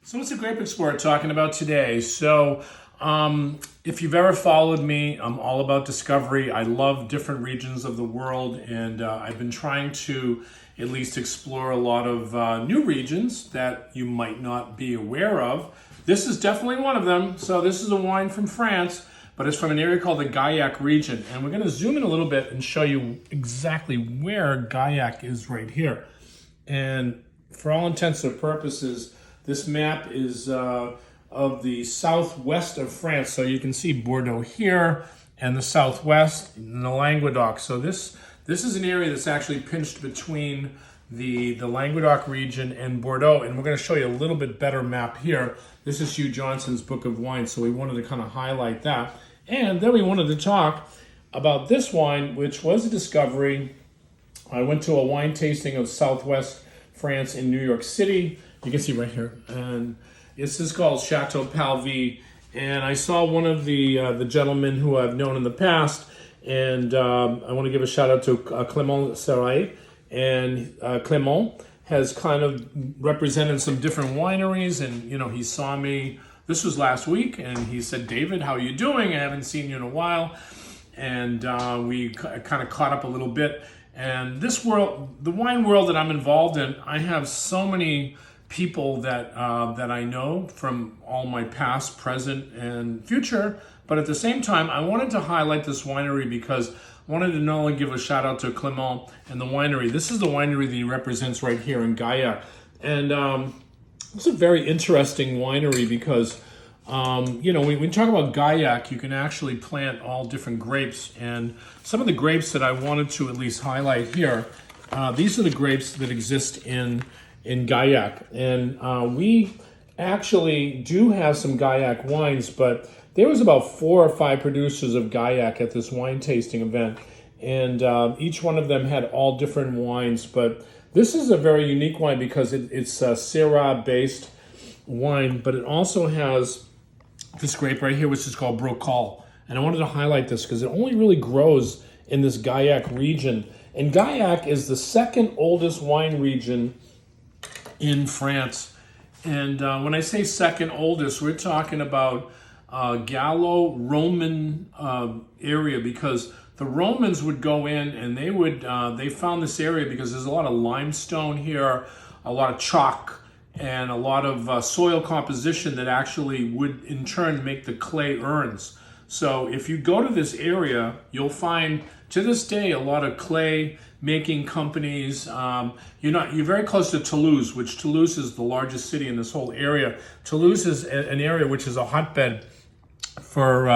So what's a grape explorer talking about today? If you've ever followed me, I'm all about discovery. I love different regions of the world, and I've been trying to at least explore a lot of new regions that you might not be aware of. This is definitely one of them. So this is a wine from France, but it's from an area called the Gaillac region. And we're going to zoom in a little bit and show you exactly where Gaillac is right here. And for all intents and purposes, this map is of the southwest of France. So you can see Bordeaux here and the southwest and the Languedoc. So this is an area that's actually pinched between the Languedoc region and Bordeaux. And we're going to show you a little bit better map here. This is Hugh Johnson's Book of Wine. So we wanted to kind of highlight that. And then we wanted to talk about this wine, which was a discovery. I went to a wine tasting of Southwest France in New York City. You can see right here, and this is called Chateau Palvie. And I saw one of the gentlemen who I've known in the past, and I want to give a shout out to Clément Syrah. And Clément has kind of represented some different wineries, and he saw me. This was last week, and he said, "David, how are you doing? I haven't seen you in a while." And we kind of caught up a little bit. And this world, the wine world that I'm involved in, I have so many people that I know from all my past, present, and future. But at the same time, I wanted to highlight this winery because I wanted to not only give a shout out to Clément and the winery. This is the winery that he represents right here in Gaillac. And it's a very interesting winery because, when we talk about Gaillac, you can actually plant all different grapes. And some of the grapes that I wanted to at least highlight here, these are the grapes that exist in Gaillac. And we actually do have some Gaillac wines, but there was about 4 or 5 producers of Gaillac at this wine tasting event. And each one of them had all different wines. But this is a very unique wine because it's a Syrah-based wine, but it also has this grape right here, which is called Braucol. And I wanted to highlight this because it only really grows in this Gaillac region. And Gaillac is the second oldest wine region in France. And when I say second oldest, we're talking about Gallo-Roman area, because the Romans would go in and they found this area because there's a lot of limestone here, a lot of chalk, and a lot of soil composition that actually would in turn make the clay urns. So if you go to this area, you'll find to this day a lot of clay making companies. You're very close to Toulouse, which Toulouse is the largest city in this whole area. Toulouse is an area which is a hotbed for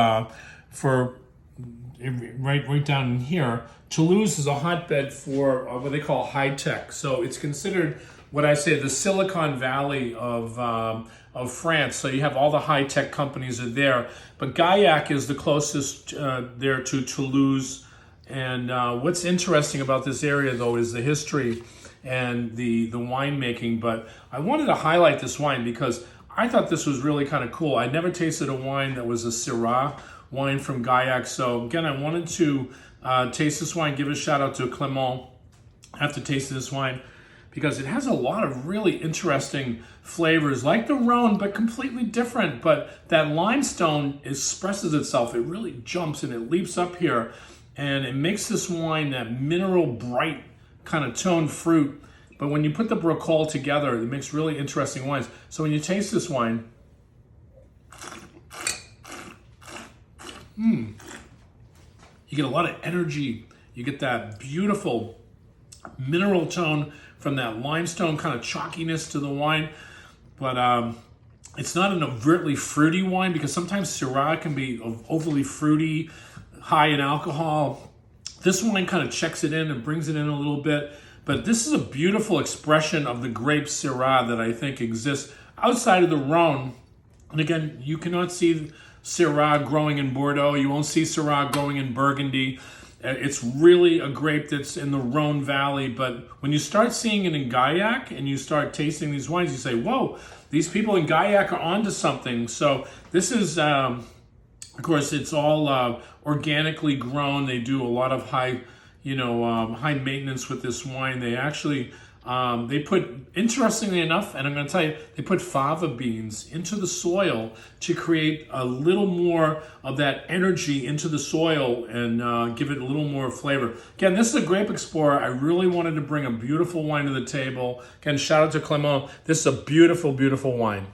right down in here. Toulouse is a hotbed for what they call high tech. So it's considered what I say the Silicon Valley of France. So you have all the high tech companies are there, but Gaillac is the closest there to Toulouse. And what's interesting about this area, though, is the history and the winemaking. But I wanted to highlight this wine because I thought this was really kind of cool. I'd never tasted a wine that was a Syrah wine from Gaillac. So again, I wanted to taste this wine, give a shout out to Clément. I have to taste this wine because it has a lot of really interesting flavors, like the Rhone, but completely different. But that limestone expresses itself. It really jumps and it leaps up here. And it makes this wine that mineral, bright kind of toned fruit. But when you put the Braucol together, it makes really interesting wines. So when you taste this wine, you get a lot of energy. You get that beautiful mineral tone from that limestone kind of chalkiness to the wine. But it's not an overtly fruity wine, because sometimes Syrah can be overly fruity, high in alcohol. This wine kind of checks it in and brings it in a little bit. But this is a beautiful expression of the grape Syrah that I think exists outside of the Rhone. And again, you cannot see Syrah growing in Bordeaux. You won't see Syrah growing in Burgundy. It's really a grape that's in the Rhone Valley. But when you start seeing it in Gaillac and you start tasting these wines, you say, whoa, these people in Gaillac are onto something. So this is, of course, it's all organically grown. They do a lot of high maintenance with this wine. They actually They put, interestingly enough, and I'm going to tell you, they put fava beans into the soil to create a little more of that energy into the soil and give it a little more flavor. Again, this is a Grape Explorer. I really wanted to bring a beautiful wine to the table. Again, shout out to Clement. This is a beautiful, beautiful wine.